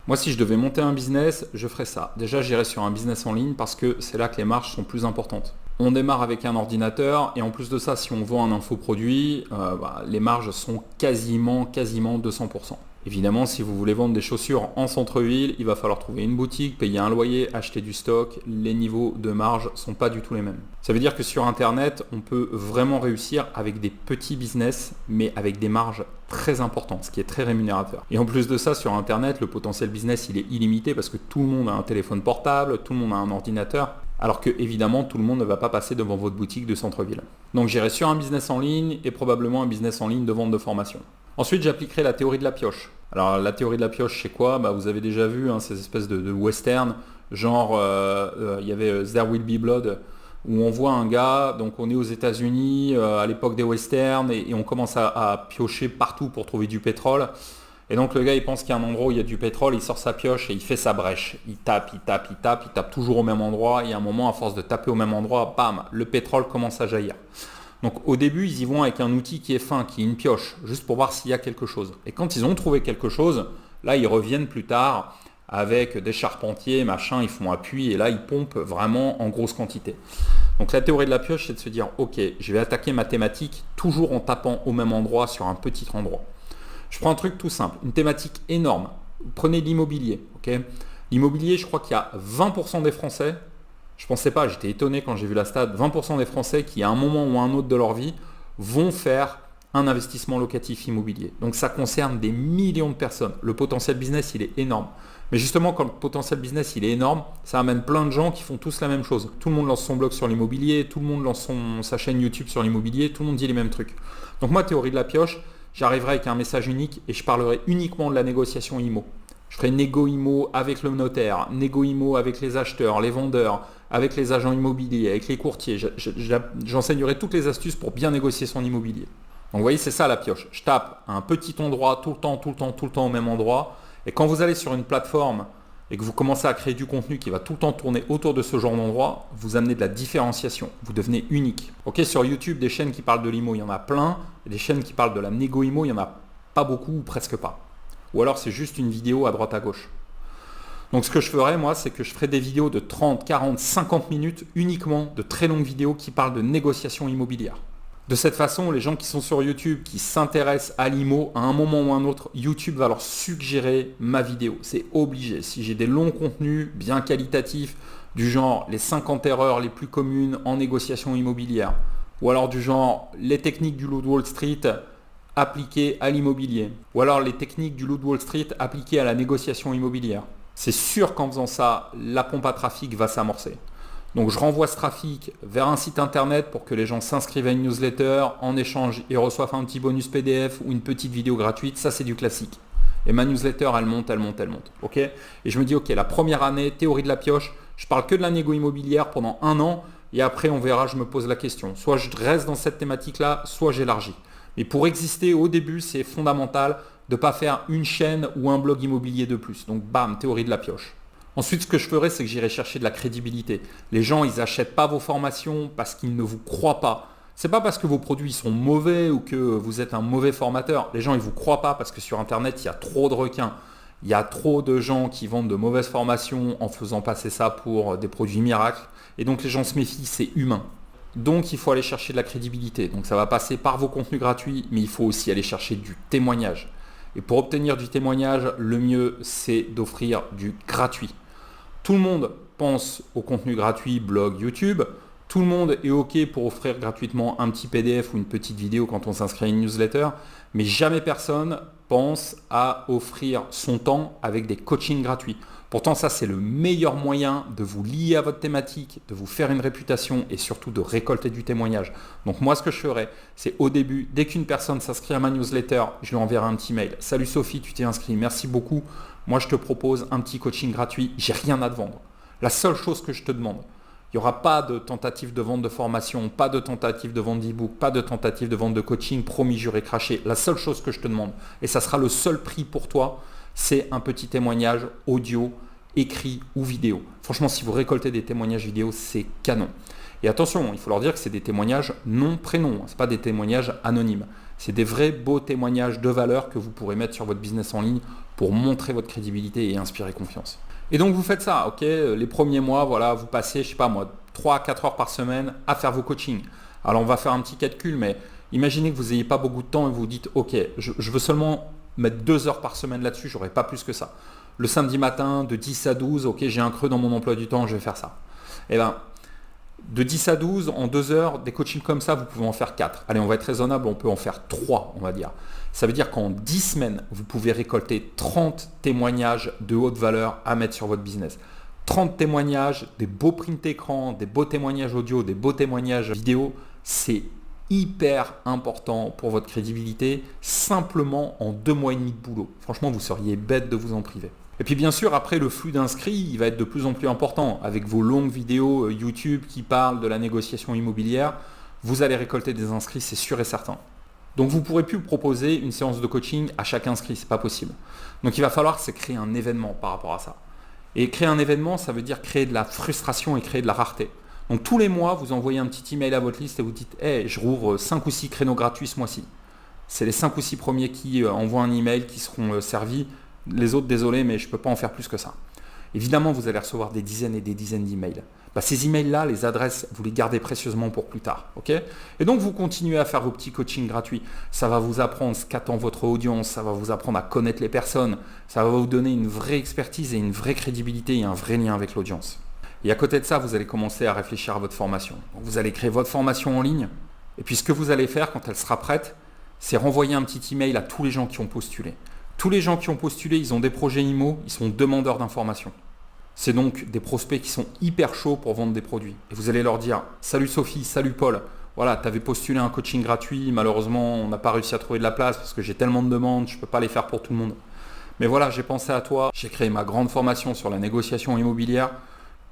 Moi, si je devais monter un business, je ferais ça. Déjà, j'irais sur un business en ligne parce que c'est là que les marges sont plus importantes. On démarre avec un ordinateur et en plus de ça, si on vend un infoproduit, les marges sont quasiment 200%. Évidemment, si vous voulez vendre des chaussures en centre-ville, il va falloir trouver une boutique, payer un loyer, acheter du stock. Les niveaux de marge ne sont pas du tout les mêmes. Ça veut dire que sur Internet, on peut vraiment réussir avec des petits business, mais avec des marges très importantes, ce qui est très rémunérateur. Et en plus de ça, sur Internet, le potentiel business, il est illimité parce que tout le monde a un téléphone portable, tout le monde a un ordinateur. Alors que évidemment tout le monde ne va pas passer devant votre boutique de centre-ville. Donc j'irai sur un business en ligne et probablement un business en ligne de vente de formation. Ensuite j'appliquerai la théorie de la pioche. Alors la théorie de la pioche c'est quoi? Vous avez déjà vu ces espèces de western, genre il y avait There Will Be Blood où on voit un gars, donc on est aux États-Unis à l'époque des westerns et on commence à piocher partout pour trouver du pétrole. Et donc le gars il pense qu'il y a un endroit où il y a du pétrole, il sort sa pioche et il fait sa brèche. Il tape toujours au même endroit et à un moment à force de taper au même endroit, bam, le pétrole commence à jaillir. Donc au début ils y vont avec un outil qui est fin, qui est une pioche, juste pour voir s'il y a quelque chose. Et quand ils ont trouvé quelque chose, là ils reviennent plus tard avec des charpentiers, machin, ils font appui et là ils pompent vraiment en grosse quantité. Donc la théorie de la pioche c'est de se dire ok, je vais attaquer ma thématique toujours en tapant au même endroit sur un petit endroit. Je prends un truc tout simple, une thématique énorme. Prenez l'immobilier. Okay, l'immobilier, je crois qu'il y a 20% des Français, je ne pensais pas, j'étais étonné quand j'ai vu la stat, 20% des Français qui à un moment ou à un autre de leur vie vont faire un investissement locatif immobilier. Donc ça concerne des millions de personnes. Le potentiel business, il est énorme. Mais justement, quand le potentiel business, il est énorme, ça amène plein de gens qui font tous la même chose. Tout le monde lance son blog sur l'immobilier, tout le monde lance sa chaîne YouTube sur l'immobilier, tout le monde dit les mêmes trucs. Donc moi, théorie de la pioche, j'arriverai avec un message unique et je parlerai uniquement de la négociation IMO. Je ferai négo IMO avec le notaire, négo IMO avec les acheteurs, les vendeurs, avec les agents immobiliers, avec les courtiers. J'enseignerai toutes les astuces pour bien négocier son immobilier. Donc vous voyez, c'est ça la pioche. Je tape à un petit endroit tout le temps au même endroit. Et quand vous allez sur une plateforme et que vous commencez à créer du contenu qui va tout le temps tourner autour de ce genre d'endroit, vous amenez de la différenciation, vous devenez unique. Ok, sur YouTube, des chaînes qui parlent de l'IMO, il y en a plein, et des chaînes qui parlent de la négo IMO, il n'y en a pas beaucoup ou presque pas. Ou alors c'est juste une vidéo à droite à gauche. Donc ce que je ferai moi, c'est que je ferai des vidéos de 30, 40, 50 minutes uniquement, de très longues vidéos qui parlent de négociation immobilière. De cette façon, les gens qui sont sur YouTube, qui s'intéressent à l'IMO, à un moment ou à un autre, YouTube va leur suggérer ma vidéo. C'est obligé. Si j'ai des longs contenus bien qualitatifs, du genre les 50 erreurs les plus communes en négociation immobilière, ou alors du genre les techniques du loup de Wall Street appliquées à l'immobilier, ou alors les techniques du loup de Wall Street appliquées à la négociation immobilière, c'est sûr qu'en faisant ça, la pompe à trafic va s'amorcer. Donc je renvoie ce trafic vers un site internet pour que les gens s'inscrivent à une newsletter. En échange, ils reçoivent un petit bonus PDF ou une petite vidéo gratuite. Ça, c'est du classique. Et ma newsletter, elle monte. Ok, et je me dis, ok, la première année, théorie de la pioche, je parle que de la négo immobilière pendant 1 an. Et après, on verra, je me pose la question. Soit je reste dans cette thématique-là, soit j'élargis. Mais pour exister, au début, c'est fondamental de ne pas faire une chaîne ou un blog immobilier de plus. Donc, bam, théorie de la pioche. Ensuite, ce que je ferai, c'est que j'irai chercher de la crédibilité. Les gens, ils n'achètent pas vos formations parce qu'ils ne vous croient pas. C'est pas parce que vos produits sont mauvais ou que vous êtes un mauvais formateur. Les gens, ils ne vous croient pas parce que sur Internet, il y a trop de requins. Il y a trop de gens qui vendent de mauvaises formations en faisant passer ça pour des produits miracles. Et donc, les gens se méfient, c'est humain. Donc, il faut aller chercher de la crédibilité. Donc, ça va passer par vos contenus gratuits, mais il faut aussi aller chercher du témoignage. Et pour obtenir du témoignage, le mieux, c'est d'offrir du gratuit. Tout le monde pense au contenu gratuit, blog, YouTube. Tout le monde est OK pour offrir gratuitement un petit PDF ou une petite vidéo quand on s'inscrit à une newsletter. Mais jamais personne pense à offrir son temps avec des coachings gratuits. Pourtant, ça, c'est le meilleur moyen de vous lier à votre thématique, de vous faire une réputation et surtout de récolter du témoignage. Donc moi, ce que je ferai, c'est au début, dès qu'une personne s'inscrit à ma newsletter, je lui enverrai un petit mail. Salut Sophie, tu t'es inscrit, merci beaucoup. Moi, je te propose un petit coaching gratuit, j'ai rien à te vendre. La seule chose que je te demande, il n'y aura pas de tentative de vente de formation, pas de tentative de vente d'e-book, pas de tentative de vente de coaching, promis, juré, craché. La seule chose que je te demande, et ça sera le seul prix pour toi, c'est un petit témoignage audio, écrit ou vidéo. Franchement, si vous récoltez des témoignages vidéo, c'est canon. Et attention, il faut leur dire que c'est des témoignages non prénoms, ce n'est pas des témoignages anonymes. C'est des vrais beaux témoignages de valeur que vous pourrez mettre sur votre business en ligne pour montrer votre crédibilité et inspirer confiance. Et donc vous faites ça, ok? Les premiers mois, voilà, vous passez, je sais pas moi, 3 à 4 heures par semaine à faire vos coachings. Alors on va faire un petit calcul, mais imaginez que vous n'ayez pas beaucoup de temps et vous vous dites, ok, je veux seulement mettre 2 heures par semaine là-dessus, j'aurai pas plus que ça. Le samedi matin, de 10 à 12, ok, j'ai un creux dans mon emploi du temps, je vais faire ça. Et bien, de 10 à 12, en 2 heures, des coachings comme ça, vous pouvez en faire 4. Allez, on va être raisonnable, on peut en faire 3, on va dire. Ça veut dire qu'en 10 semaines, vous pouvez récolter 30 témoignages de haute valeur à mettre sur votre business. 30 témoignages, des beaux prints écran, des beaux témoignages audio, des beaux témoignages vidéo, c'est hyper important pour votre crédibilité, simplement en 2 mois et demi de boulot. Franchement, vous seriez bête de vous en priver. Et puis bien sûr, après, le flux d'inscrits, il va être de plus en plus important. Avec vos longues vidéos YouTube qui parlent de la négociation immobilière, vous allez récolter des inscrits, c'est sûr et certain. Donc vous ne pourrez plus proposer une séance de coaching à chaque inscrit, ce n'est pas possible. Donc il va falloir créer un événement par rapport à ça. Et créer un événement, ça veut dire créer de la frustration et créer de la rareté. Donc tous les mois, vous envoyez un petit email à votre liste et vous dites « Hey, je rouvre 5 ou 6 créneaux gratuits ce mois-ci ». C'est les 5 ou 6 premiers qui envoient un email qui seront servis. Les autres, désolé, mais je ne peux pas en faire plus que ça. Évidemment, vous allez recevoir des dizaines et des dizaines d'emails. Ces emails-là, les adresses, vous les gardez précieusement pour plus tard. Okay, et donc, vous continuez à faire vos petits coachings gratuits. Ça va vous apprendre ce qu'attend votre audience, ça va vous apprendre à connaître les personnes, ça va vous donner une vraie expertise et une vraie crédibilité et un vrai lien avec l'audience. Et à côté de ça, vous allez commencer à réfléchir à votre formation. Donc, vous allez créer votre formation en ligne. Et puis, ce que vous allez faire quand elle sera prête, c'est renvoyer un petit email à tous les gens qui ont postulé. Tous les gens qui ont postulé, ils ont des projets IMO, ils sont demandeurs d'informations. C'est donc des prospects qui sont hyper chauds pour vendre des produits. Et vous allez leur dire « Salut Sophie, salut Paul, voilà, tu avais postulé un coaching gratuit, malheureusement, on n'a pas réussi à trouver de la place parce que j'ai tellement de demandes, je ne peux pas les faire pour tout le monde. Mais voilà, j'ai pensé à toi, j'ai créé ma grande formation sur la négociation immobilière,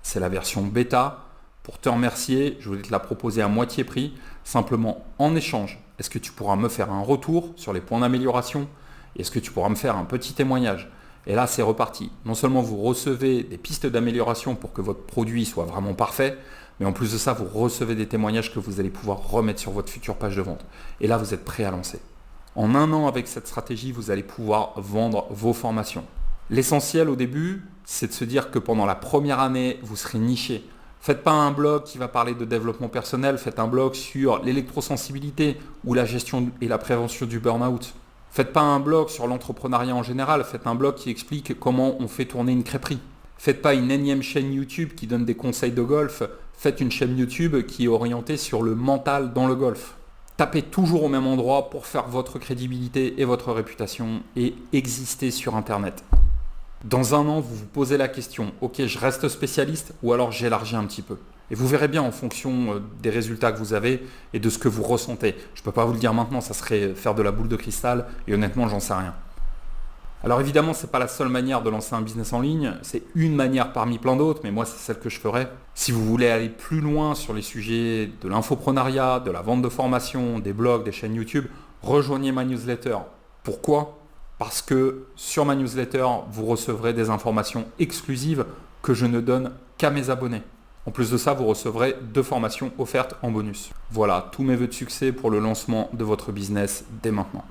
c'est la version bêta. Pour te remercier, je voulais te la proposer à moitié prix, simplement en échange. Est-ce que tu pourras me faire un retour sur les points d'amélioration ? Est-ce que tu pourras me faire un petit témoignage ? Et là, c'est reparti. Non seulement vous recevez des pistes d'amélioration pour que votre produit soit vraiment parfait, mais en plus de ça, vous recevez des témoignages que vous allez pouvoir remettre sur votre future page de vente. Et là, vous êtes prêt à lancer. En 1 an, avec cette stratégie, vous allez pouvoir vendre vos formations. L'essentiel au début, c'est de se dire que pendant la première année, vous serez niché. Faites pas un blog qui va parler de développement personnel, faites un blog sur l'électrosensibilité ou la gestion et la prévention du burn-out. Faites pas un blog sur l'entrepreneuriat en général, faites un blog qui explique comment on fait tourner une crêperie. Faites pas une énième chaîne YouTube qui donne des conseils de golf, faites une chaîne YouTube qui est orientée sur le mental dans le golf. Tapez toujours au même endroit pour faire votre crédibilité et votre réputation et exister sur Internet. Dans 1 an, vous vous posez la question, ok, je reste spécialiste ou alors j'élargis un petit peu. Et vous verrez bien en fonction des résultats que vous avez et de ce que vous ressentez. Je ne peux pas vous le dire maintenant, ça serait faire de la boule de cristal et honnêtement, j'en sais rien. Alors évidemment, ce n'est pas la seule manière de lancer un business en ligne, c'est une manière parmi plein d'autres, mais moi c'est celle que je ferai. Si vous voulez aller plus loin sur les sujets de l'infoprenariat, de la vente de formation, des blogs, des chaînes YouTube, rejoignez ma newsletter. Pourquoi ? Parce que sur ma newsletter, vous recevrez des informations exclusives que je ne donne qu'à mes abonnés. En plus de ça, vous recevrez 2 formations offertes en bonus. Voilà, tous mes vœux de succès pour le lancement de votre business dès maintenant.